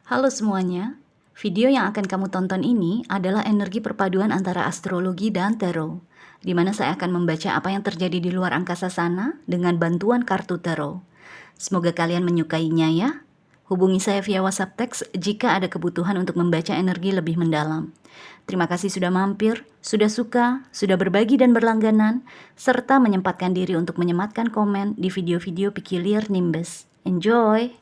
Halo semuanya, video yang akan kamu tonton ini adalah energi perpaduan antara astrologi dan tarot, di mana saya akan membaca apa yang terjadi di luar angkasa sana dengan bantuan kartu tarot. Semoga kalian menyukainya ya. Hubungi saya via WhatsApp teks jika ada kebutuhan untuk membaca energi lebih mendalam. Terima kasih sudah mampir, sudah suka, sudah berbagi dan berlangganan, serta menyempatkan diri untuk menyematkan komen di video-video Peculiar Nimbus. Enjoy!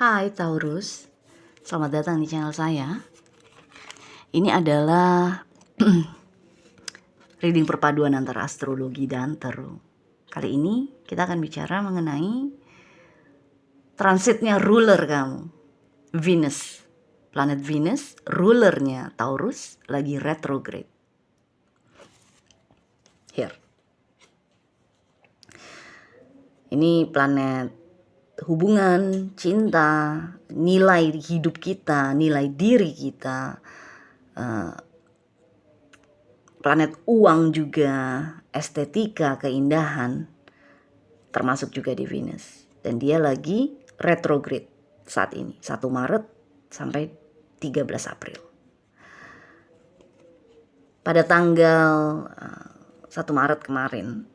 Hai Taurus, selamat datang di channel saya. Ini adalah reading perpaduan antara astrologi dan tarot. Kali ini kita akan bicara mengenai transitnya ruler kamu, Venus. Planet Venus, rulernya Taurus, lagi retrograde. Here. Ini planet hubungan, cinta, nilai hidup kita, nilai diri kita, planet uang juga, estetika, keindahan, termasuk juga di Venus. Dan dia lagi retrograde saat ini, 1 Maret sampai 13 April. Pada tanggal 1 Maret kemarin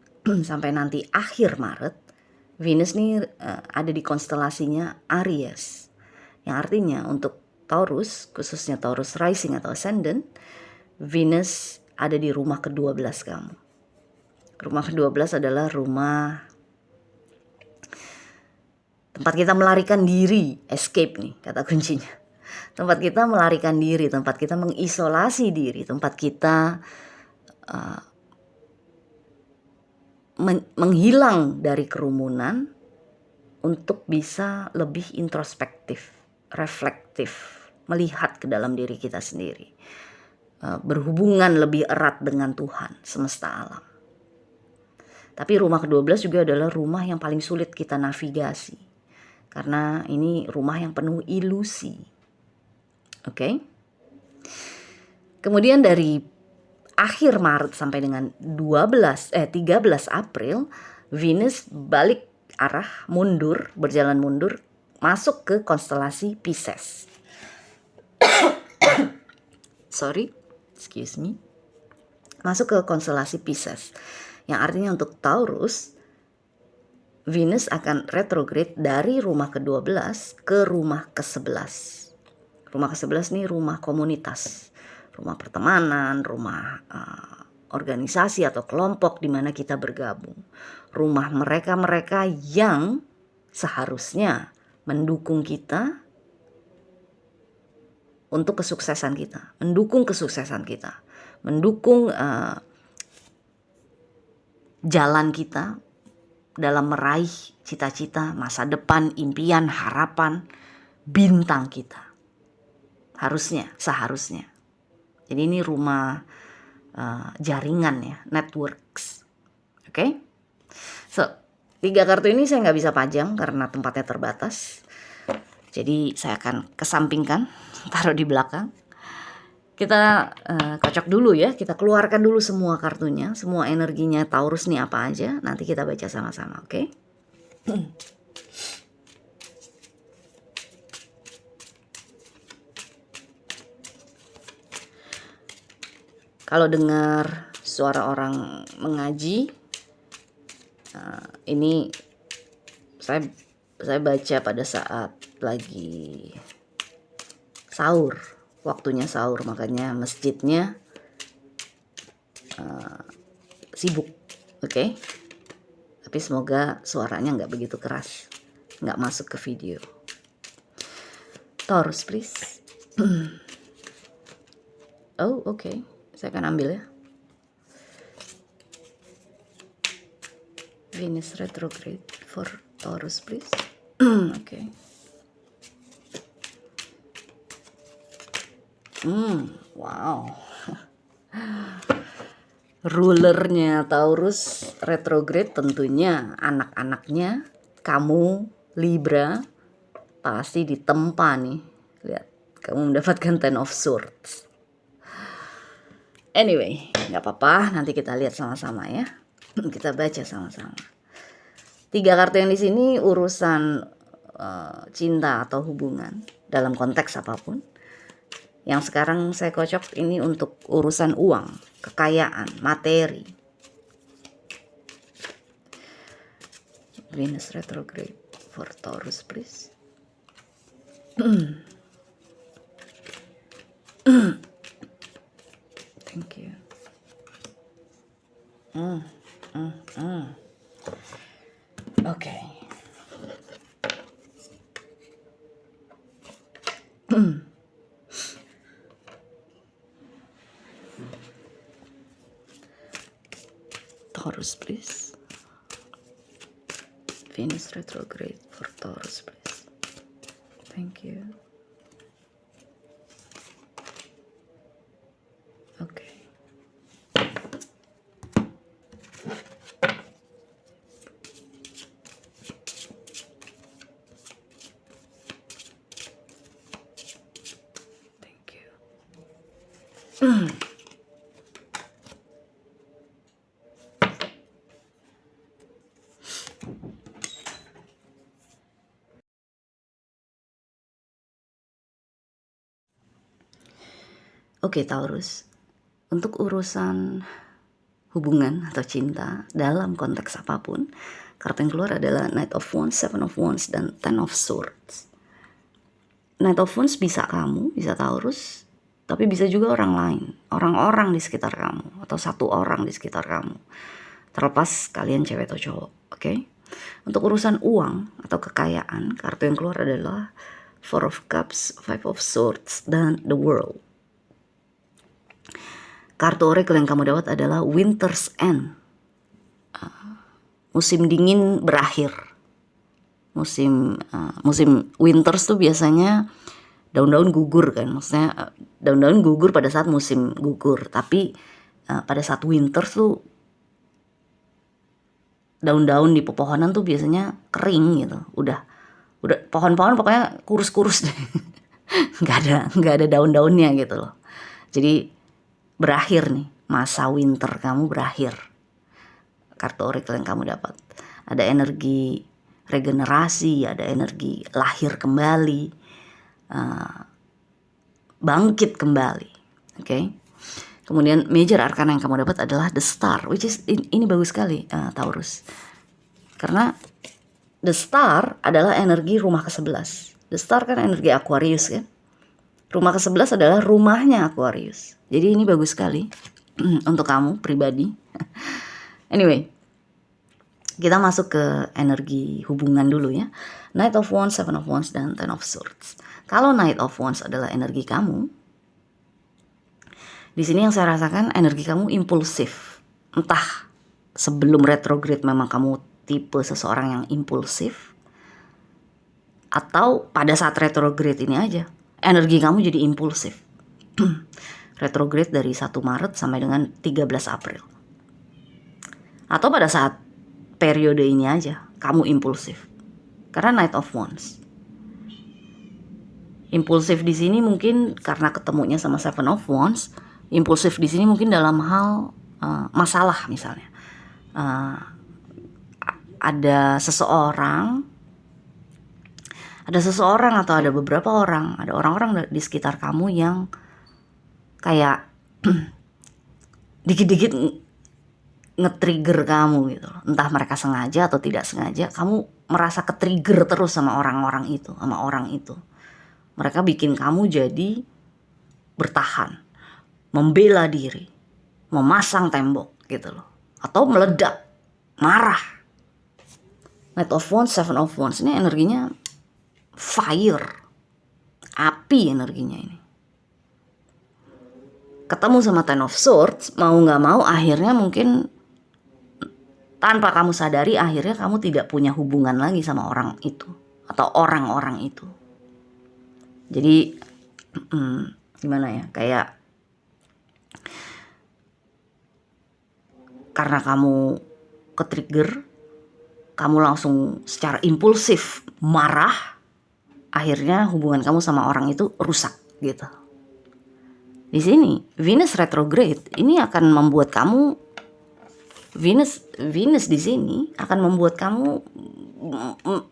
sampai nanti akhir Maret, Venus nih ada di konstelasinya Aries, yang artinya untuk Taurus, khususnya Taurus rising atau ascendant, Venus ada di rumah ke-12 kamu. Rumah ke-12 adalah rumah tempat kita melarikan diri, escape nih kata kuncinya. Tempat kita melarikan diri, tempat kita mengisolasi diri, tempat kita menghilang dari kerumunan untuk bisa lebih introspektif, reflektif, melihat ke dalam diri kita sendiri, berhubungan lebih erat dengan Tuhan, semesta alam. Tapi rumah ke-12 juga adalah rumah yang paling sulit kita navigasi, karena ini rumah yang penuh ilusi. Oke? Kemudian dari akhir Maret sampai dengan 13 April, Venus balik arah, mundur, berjalan mundur, masuk ke konstelasi Pisces. Masuk ke konstelasi Pisces. Yang artinya untuk Taurus, Venus akan retrograde dari rumah ke-12 ke rumah ke-11. Rumah ke-11 nih rumah komunitas, rumah pertemanan, rumah organisasi atau kelompok di mana kita bergabung. Rumah mereka-mereka yang seharusnya mendukung kita untuk kesuksesan kita, mendukung kesuksesan kita, mendukung jalan kita dalam meraih cita-cita, masa depan, impian, harapan, bintang kita. Harusnya, seharusnya. Jadi ini rumah jaringan ya, networks. Oke? So, 3 kartu ini saya nggak bisa pajang karena tempatnya terbatas. Jadi saya akan kesampingkan, taruh di belakang. Kita kocok dulu ya, kita keluarkan dulu semua kartunya, semua energinya Taurus nih apa aja. Nanti kita baca sama-sama, oke? Kalau dengar suara orang mengaji, ini saya baca pada saat lagi sahur, waktunya sahur, makanya masjidnya sibuk, oke? Tapi semoga suaranya nggak begitu keras, nggak masuk ke video. Taurus, please. Oh, oke. Saya akan ambil ya. Venus retrograde for Taurus, please. Oke. Wow. Rulernya Taurus retrograde tentunya anak-anaknya, kamu Libra, pasti ditempa nih. Lihat, kamu mendapatkan Ten of Swords. Anyway, nggak apa-apa, nanti kita lihat sama-sama ya. Kita baca sama-sama. 3 kartu yang di sini urusan cinta atau hubungan dalam konteks apapun. Yang sekarang saya kocok ini untuk urusan uang, kekayaan, materi. Venus retrograde for Taurus, please. Thank you. Okay. Taurus, please. Venus retrograde for Taurus, please. Thank you. Okay. Thank you. Oke, Taurus. Untuk urusan hubungan atau cinta dalam konteks apapun, kartu yang keluar adalah Knight of Wands, Seven of Wands, dan Ten of Swords. Knight of Wands bisa kamu, bisa Taurus, tapi bisa juga orang lain, orang-orang di sekitar kamu, atau satu orang di sekitar kamu. Terlepas kalian cewek atau cowok, oke? Untuk urusan uang atau kekayaan, kartu yang keluar adalah Four of Cups, Five of Swords, dan The World. Kartu oracle yang kamu dapat adalah Winter's End. Musim dingin berakhir. Musim winters tuh biasanya daun-daun gugur kan. Maksudnya daun-daun gugur pada saat musim gugur. Tapi pada saat winters tuh daun-daun di pepohonan tuh biasanya kering gitu. Udah pohon-pohon pokoknya kurus-kurus deh. nggak ada daun-daunnya gitu loh. Jadi berakhir nih, masa winter kamu berakhir. Kartu oracle yang kamu dapat ada energi regenerasi, ada energi lahir kembali, bangkit kembali. Oke. Kemudian major arcana yang kamu dapat adalah The Star, which is ini bagus sekali, Taurus. Karena The Star adalah energi rumah ke-11. The Star kan energi Aquarius kan. Rumah ke-11 adalah rumahnya Aquarius. Jadi ini bagus sekali untuk kamu pribadi. Anyway, kita masuk ke energi hubungan dulu ya. Knight of Wands, Seven of Wands, dan Ten of Swords. Kalau Knight of Wands adalah energi kamu, di sini yang saya rasakan energi kamu impulsif. Entah sebelum retrograde memang kamu tipe seseorang yang impulsif, atau pada saat retrograde ini aja energi kamu jadi impulsif. Retrograde dari 1 Maret sampai dengan 13 April. Atau pada saat periode ini aja kamu impulsif. Karena Knight of Wands. Impulsif di sini mungkin karena ketemunya sama Seven of Wands. Impulsif di sini mungkin dalam hal masalah misalnya. Ada seseorang atau ada beberapa orang, ada orang-orang di sekitar kamu yang kayak dikit-dikit nge-trigger kamu gitu loh. Entah mereka sengaja atau tidak sengaja, kamu merasa ke-trigger terus sama orang-orang itu, sama orang itu. Mereka bikin kamu jadi bertahan, membela diri, memasang tembok gitu loh. Atau meledak, marah. Knight of Wands, Seven of Wands ini energinya fire, api energinya ini. Ketemu sama Ten of Swords, mau gak mau akhirnya mungkin tanpa kamu sadari akhirnya kamu tidak punya hubungan lagi sama orang itu atau orang-orang itu. Jadi gimana ya, kayak karena kamu ke-trigger, kamu langsung secara impulsif marah, akhirnya hubungan kamu sama orang itu rusak gitu. Di sini Venus retrograde ini akan membuat kamu Venus di sini akan membuat kamu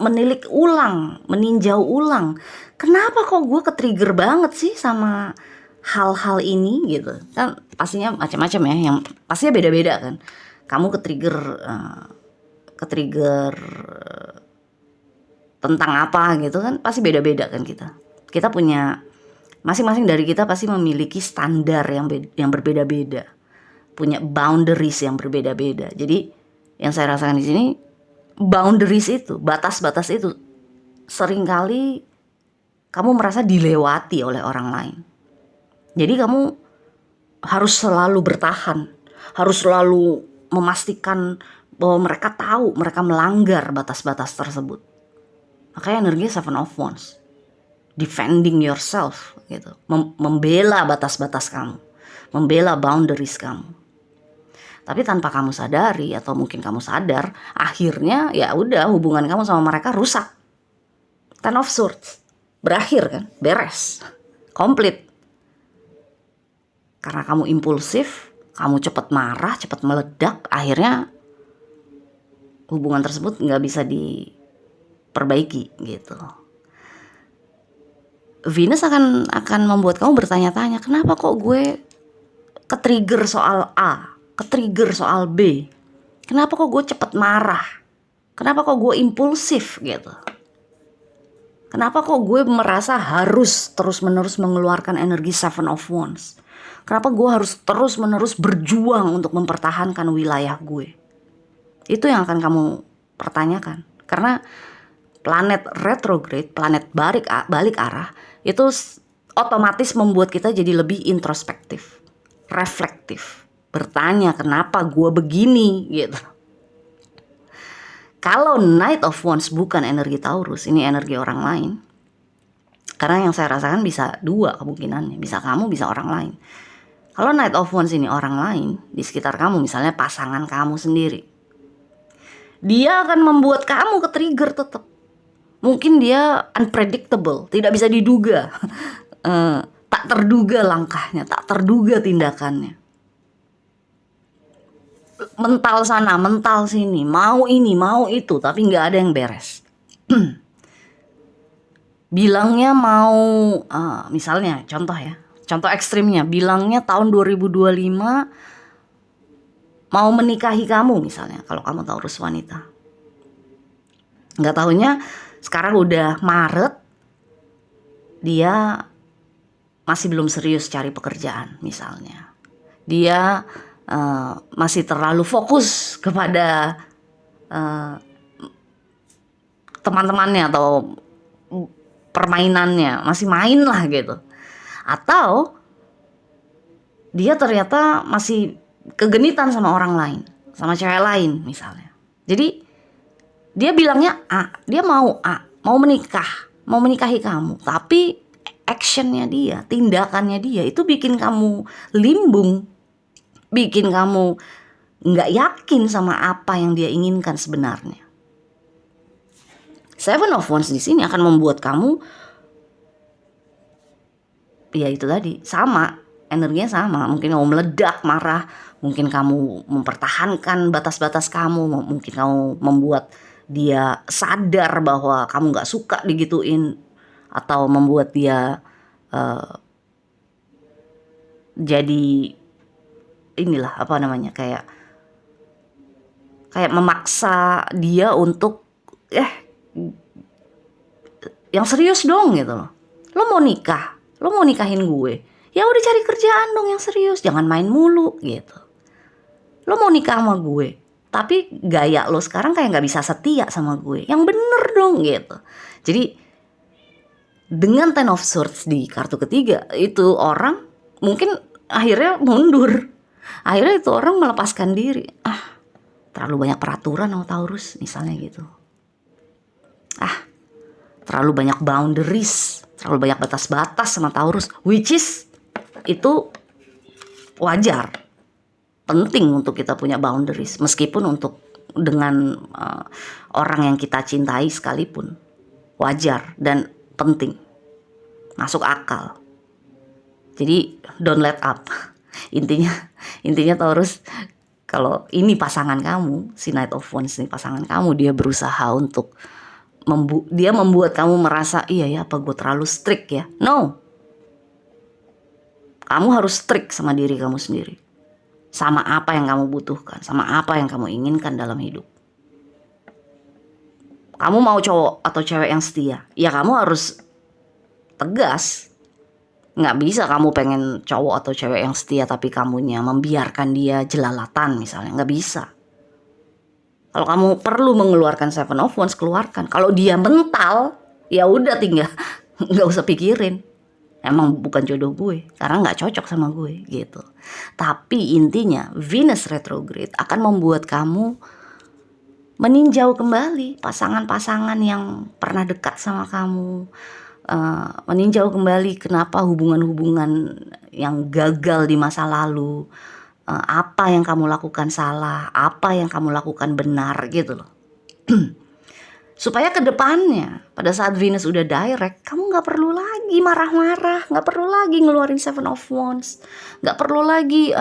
menilik ulang, meninjau ulang. Kenapa kok gue ke-trigger banget sih sama hal-hal ini gitu. Kan pastinya macam-macam ya, yang pastinya beda-beda kan. Kamu ke-trigger tentang apa gitu kan, pasti beda-beda kan kita. Kita punya masing-masing dari kita pasti memiliki standar yang berbeda-beda. Punya boundaries yang berbeda-beda. Jadi yang saya rasakan di sini, boundaries itu, batas-batas itu seringkali kamu merasa dilewati oleh orang lain. Jadi kamu harus selalu bertahan, harus selalu memastikan bahwa mereka tahu mereka melanggar batas-batas tersebut. Makanya energi Seven of Wands, defending yourself gitu, membela batas-batas kamu, membela boundaries kamu. Tapi tanpa kamu sadari atau mungkin kamu sadar, akhirnya ya udah hubungan kamu sama mereka rusak. Ten of Swords berakhir kan, beres, komplit. Karena kamu impulsif, kamu cepat marah, cepat meledak, akhirnya hubungan tersebut nggak bisa diperbaiki gitu. Venus akan membuat kamu bertanya-tanya, kenapa kok gue ke-trigger soal A, ke-trigger soal B, kenapa kok gue cepat marah, kenapa kok gue impulsif gitu, kenapa kok gue merasa harus terus-menerus mengeluarkan energi Seven of Wands, kenapa gue harus terus-menerus berjuang untuk mempertahankan wilayah gue. Itu yang akan kamu pertanyakan. Karena planet retrograde, planet balik arah, itu otomatis membuat kita jadi lebih introspektif, reflektif, bertanya kenapa gue begini gitu. Kalau Knight of Wands bukan energi Taurus, ini energi orang lain. Karena yang saya rasakan bisa dua kemungkinannya, bisa kamu, bisa orang lain. Kalau Knight of Wands ini orang lain di sekitar kamu, misalnya pasangan kamu sendiri, dia akan membuat kamu ke-trigger tetap. Mungkin dia unpredictable, tidak bisa diduga, tak terduga langkahnya, tak terduga tindakannya. Mental sana, mental sini, mau ini, mau itu, tapi nggak ada yang beres. Bilangnya mau, misalnya contoh ekstrimnya, bilangnya tahun 2025 mau menikahi kamu misalnya, kalau kamu Taurus wanita. Nggak tahunya sekarang udah Maret, dia masih belum serius cari pekerjaan misalnya. Dia masih terlalu fokus kepada teman-temannya atau permainannya, masih main lah gitu. Atau dia ternyata masih kegenitan sama orang lain, sama cewek lain misalnya. Jadi dia bilangnya A, dia mau menikahi kamu, tapi actionnya dia, tindakannya dia itu bikin kamu limbung, bikin kamu nggak yakin sama apa yang dia inginkan sebenarnya. Seven of Wands di sini akan membuat kamu, ya itu tadi, sama, energinya sama. Mungkin kamu meledak, marah, mungkin kamu mempertahankan batas-batas kamu, mungkin kamu membuat dia sadar bahwa kamu gak suka digituin, atau membuat dia jadi inilah apa namanya, kayak memaksa dia untuk yang serius dong gitu loh. Lo mau nikah, lo mau nikahin gue, ya udah cari kerjaan dong yang serius, jangan main mulu gitu. Lo mau nikah sama gue, tapi gaya lo sekarang kayak nggak bisa setia sama gue, yang bener dong gitu. Jadi dengan Ten of Swords di kartu ketiga, itu orang mungkin akhirnya mundur, akhirnya itu orang melepaskan diri. Terlalu banyak peraturan sama Taurus misalnya gitu. Terlalu banyak boundaries, terlalu banyak batas-batas sama Taurus, which is itu wajar, penting untuk kita punya boundaries, meskipun untuk dengan orang yang kita cintai sekalipun, wajar dan penting, masuk akal. Jadi don't let up. Intinya Taurus, Kalau ini pasangan kamu, si Knight of Wands ini pasangan kamu, dia berusaha untuk dia membuat kamu merasa, iya ya, apa gue terlalu strict ya? No, kamu harus strict sama diri kamu sendiri, sama apa yang kamu butuhkan, sama apa yang kamu inginkan dalam hidup. Kamu mau cowok atau cewek yang setia, ya kamu harus tegas. Nggak bisa kamu pengen cowok atau cewek yang setia tapi kamunya membiarkan dia jelalatan misalnya, nggak bisa. Kalau kamu perlu mengeluarkan Seven of Wands, keluarkan. Kalau dia mental, ya udah tinggal nggak usah pikirin. Emang bukan jodoh gue, karena nggak cocok sama gue gitu. Tapi intinya Venus retrograde akan membuat kamu meninjau kembali pasangan-pasangan yang pernah dekat sama kamu. Meninjau kembali kenapa hubungan-hubungan yang gagal di masa lalu, apa yang kamu lakukan salah, apa yang kamu lakukan benar gitu loh. Supaya ke depannya pada saat Venus udah direct, kamu gak perlu lagi marah-marah, gak perlu lagi ngeluarin Seven of Wands, gak perlu lagi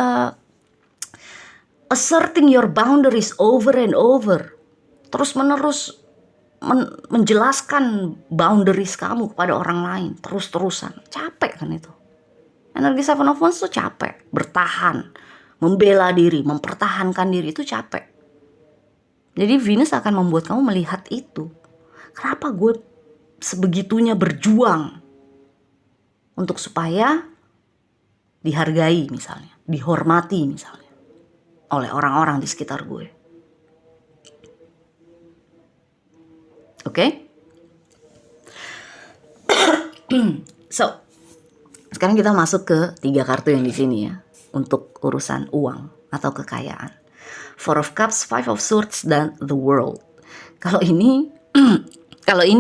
asserting your boundaries over and over, terus menerus menjelaskan boundaries kamu kepada orang lain terus-terusan. Capek kan itu. Energi Seven of Wands tuh capek. Bertahan, membela diri, mempertahankan diri itu capek. Jadi Venus akan membuat kamu melihat itu. Kenapa gue sebegitunya berjuang untuk supaya dihargai misalnya, dihormati misalnya oleh orang-orang di sekitar gue. Oke? So, sekarang kita masuk ke 3 kartu yang di sini ya, untuk urusan uang atau kekayaan. Four of Cups, Five of Swords, dan The World. Kalau ini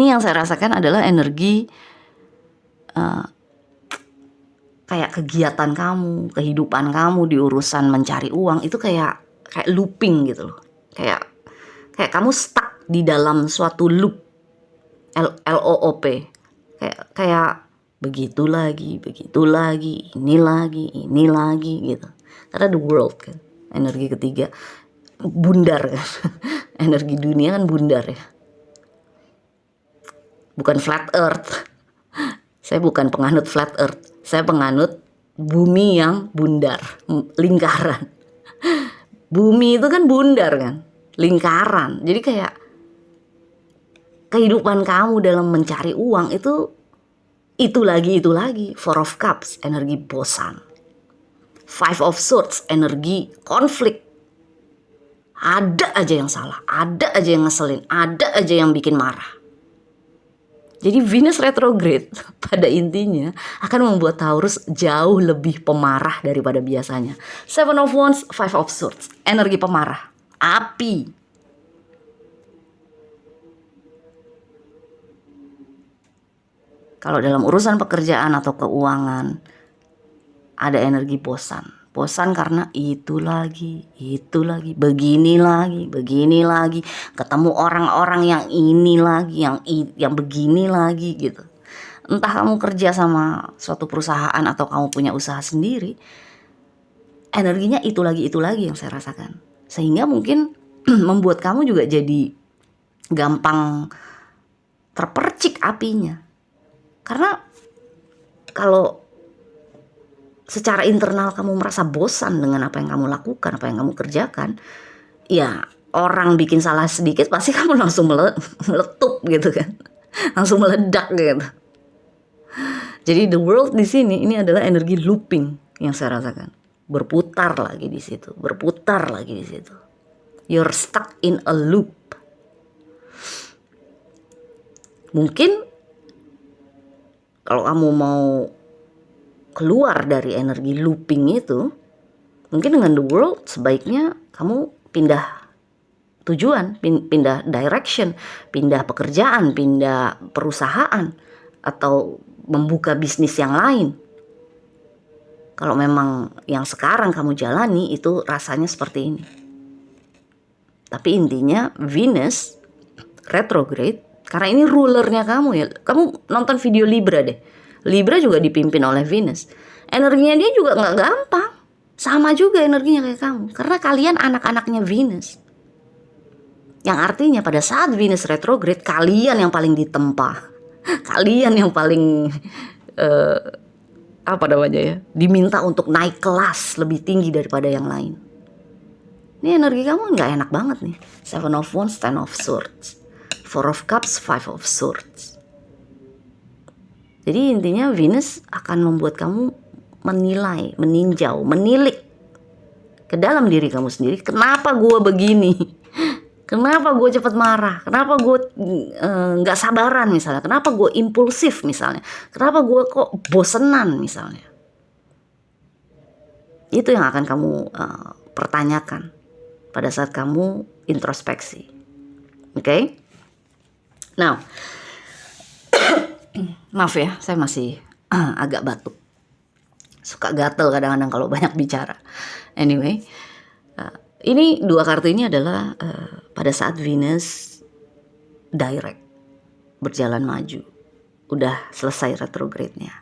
yang saya rasakan adalah energi kayak kegiatan kamu, kehidupan kamu di urusan mencari uang itu kayak looping gitu loh. Kayak kamu stuck di dalam suatu loop, LOOP, kayak begitu lagi, ini lagi gitu. Karena The World kan, energi ketiga, bundar kan. Energi dunia kan bundar ya, bukan flat earth. Saya bukan penganut flat earth, saya penganut bumi yang bundar, lingkaran. Bumi itu kan bundar kan, lingkaran. Jadi kayak kehidupan kamu dalam mencari uang itu lagi. Four of Cups, energi bosan. Five of Swords, energi konflik. Ada aja yang salah, ada aja yang ngeselin, ada aja yang bikin marah. Jadi Venus retrograde pada intinya akan membuat Taurus jauh lebih pemarah daripada biasanya. Seven of Wands, Five of Swords, energi pemarah, api. Kalau dalam urusan pekerjaan atau keuangan, ada energi bosan. Bosan karena itu lagi, begini lagi. Ketemu orang-orang yang ini lagi, yang begini lagi gitu. Entah kamu kerja sama suatu perusahaan atau kamu punya usaha sendiri, energinya itu lagi yang saya rasakan. Sehingga mungkin membuat kamu juga jadi gampang terpercik apinya. Karena kalau secara internal kamu merasa bosan dengan apa yang kamu lakukan, apa yang kamu kerjakan, ya orang bikin salah sedikit pasti kamu langsung meletup gitu kan, langsung meledak gitu. Jadi The World di sini ini adalah energi looping yang saya rasakan, berputar lagi di situ. You're stuck in a loop. Mungkin kalau kamu mau keluar dari energi looping itu, mungkin dengan The World sebaiknya kamu pindah tujuan, pindah direction, pindah pekerjaan, pindah perusahaan, atau membuka bisnis yang lain. Kalau memang yang sekarang kamu jalani itu rasanya seperti ini. Tapi intinya Venus retrograde, karena ini rulernya kamu ya. Kamu nonton video Libra deh. Libra juga dipimpin oleh Venus. Energinya dia juga gak gampang. sama juga energinya kayak kamu. Karena kalian anak-anaknya Venus. Yang artinya pada saat Venus retrograde, kalian yang paling ditempa. Kalian yang paling apa namanya ya, diminta untuk naik kelas lebih tinggi daripada yang lain. Ini energi kamu nggak enak banget nih. 7 of Wands, 10 of Swords, 4 of Cups, 5 of Swords. Jadi intinya Venus akan membuat kamu menilai, meninjau, menilik ke dalam diri kamu sendiri. Kenapa gue begini? Kenapa gue cepat marah? Kenapa gue nggak sabaran misalnya? Kenapa gue impulsif misalnya? Kenapa gue kok bosenan misalnya? Itu yang akan kamu pertanyakan pada saat kamu introspeksi. Oke? Now, maaf ya, saya masih agak batuk. Suka gatel kadang-kadang kalau banyak bicara. Anyway, ini dua kartu ini adalah pada saat Venus direct, berjalan maju. Udah selesai retrograde-nya.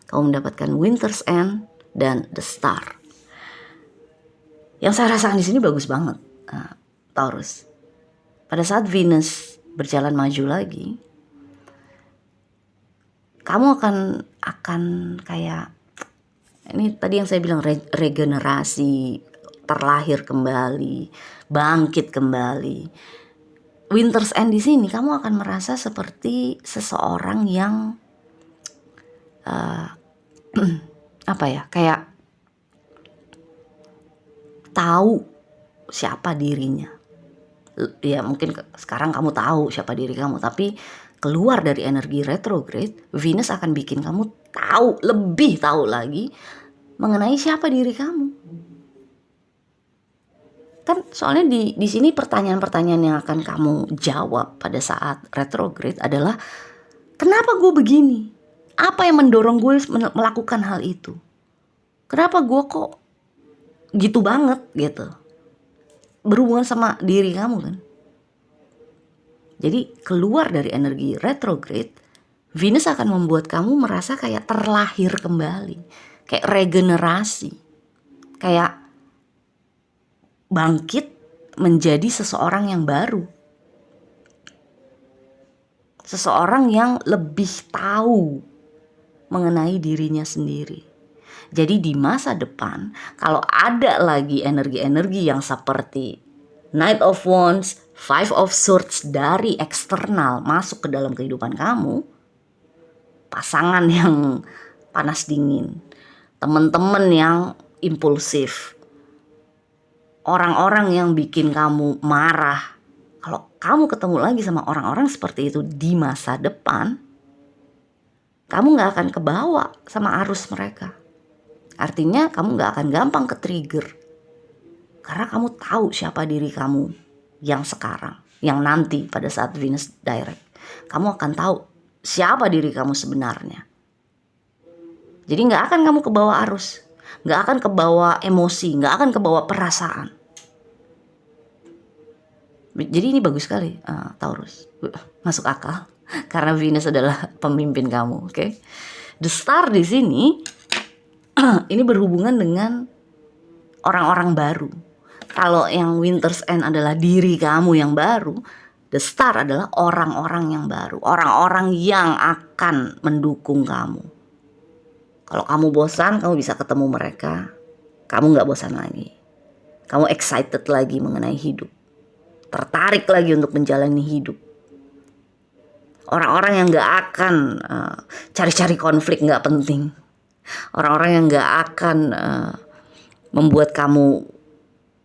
Kamu mendapatkan Winter's End dan The Star. Yang saya rasakan di sini bagus banget, Taurus. Pada saat Venus berjalan maju lagi, kamu akan kayak, ini tadi yang saya bilang regenerasi, terlahir kembali, bangkit kembali. Winter's End di sini kamu akan merasa seperti seseorang yang apa ya, kayak tahu siapa dirinya. Ya mungkin sekarang kamu tahu siapa diri kamu, tapi keluar dari energi retrograde, Venus akan bikin kamu tahu, lebih tahu lagi mengenai siapa diri kamu. Kan soalnya di sini pertanyaan-pertanyaan yang akan kamu jawab pada saat retrograde adalah, kenapa gue begini? Apa yang mendorong gue melakukan hal itu? Kenapa gue kok gitu banget gitu? Berhubungan sama diri kamu kan. Jadi keluar dari energi retrograde, Venus akan membuat kamu merasa kayak terlahir kembali, kayak regenerasi, kayak bangkit menjadi seseorang yang baru, seseorang yang lebih tahu mengenai dirinya sendiri. Jadi di masa depan, kalau ada lagi energi-energi yang seperti Knight of Wands, 5 of Swords dari eksternal masuk ke dalam kehidupan kamu, pasangan yang panas dingin, teman-teman yang impulsif, orang-orang yang bikin kamu marah, kalau kamu ketemu lagi sama orang-orang seperti itu di masa depan, kamu gak akan kebawa sama arus mereka. Artinya kamu gak akan gampang ke-trigger. Karena kamu tahu siapa diri kamu yang sekarang, yang nanti pada saat Venus direct. Kamu akan tahu siapa diri kamu sebenarnya. Jadi gak akan kamu kebawa arus, gak akan kebawa emosi, gak akan kebawa perasaan. Jadi ini bagus sekali, Taurus. Masuk akal. Karena Venus adalah pemimpin kamu, oke? The Star di sini ini berhubungan dengan orang-orang baru. Kalau yang Winter's End adalah diri kamu yang baru, The Star adalah orang-orang yang baru, orang-orang yang akan mendukung kamu. Kalau kamu bosan, kamu bisa ketemu mereka. Kamu gak bosan lagi. Kamu excited lagi mengenai hidup, tertarik lagi untuk menjalani hidup. Orang-orang yang gak akan cari-cari konflik gak penting. Orang-orang yang gak akan membuat kamu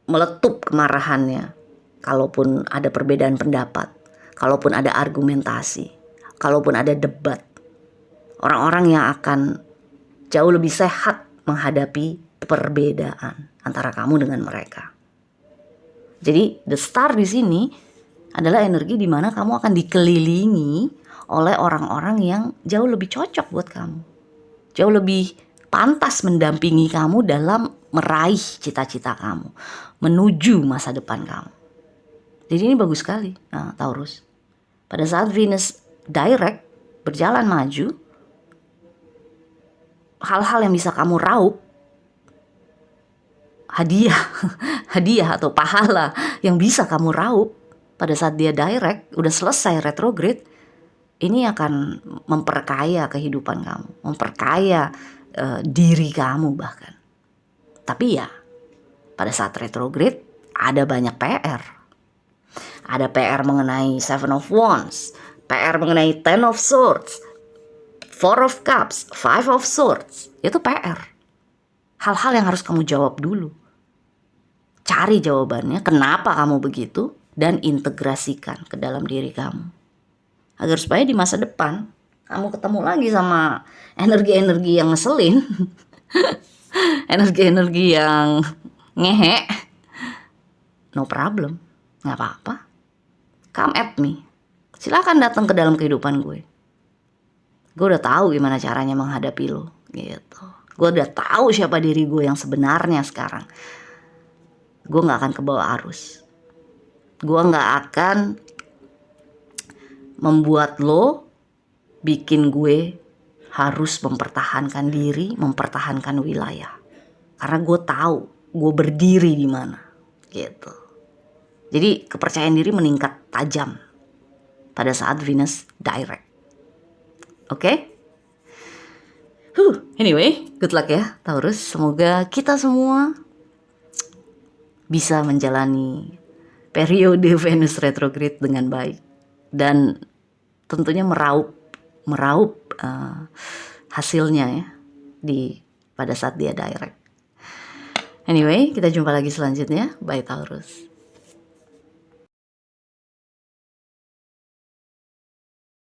meletup kemarahannya. Kalaupun ada perbedaan pendapat, kalaupun ada argumentasi, kalaupun ada debat. Orang-orang yang akan jauh lebih sehat menghadapi perbedaan antara kamu dengan mereka. Jadi The Star di sini adalah energi di mana kamu akan dikelilingi oleh orang-orang yang jauh lebih cocok buat kamu. Jauh lebih pantas mendampingi kamu dalam meraih cita-cita kamu, menuju masa depan kamu. Jadi ini bagus sekali, Taurus. Pada saat Venus direct, berjalan maju, hal-hal yang bisa kamu raup hadiah, hadiah atau pahala yang bisa kamu raup pada saat dia direct, udah selesai retrograde. Ini akan memperkaya kehidupan kamu, memperkaya diri kamu bahkan. Tapi ya, pada saat retrograde ada banyak PR. Ada PR mengenai Seven of Wands, PR mengenai Ten of Swords, Four of Cups, Five of Swords. Itu PR. Hal-hal yang harus kamu jawab dulu. Cari jawabannya, kenapa kamu begitu, dan integrasikan ke dalam diri kamu. Agar supaya di masa depan kamu ketemu lagi sama energi-energi yang ngeselin, energi-energi yang ngehe, no problem, gak apa-apa. Come at me, silakan datang ke dalam kehidupan gue. Gue udah tahu gimana caranya menghadapi lo, gitu. Gue udah tahu siapa diri gue yang sebenarnya sekarang. Gue gak akan kebawa arus. Gue gak akan membuat lo bikin gue harus mempertahankan diri, mempertahankan wilayah. Karena gue tahu gue berdiri di mana, gitu. Jadi kepercayaan diri meningkat tajam pada saat Venus direct. Oke? Anyway, good luck ya Taurus. Semoga kita semua bisa menjalani periode Venus retrograde dengan baik dan tentunya meraup hasilnya ya pada saat dia direct. Anyway, kita jumpa lagi selanjutnya. Bye Taurus.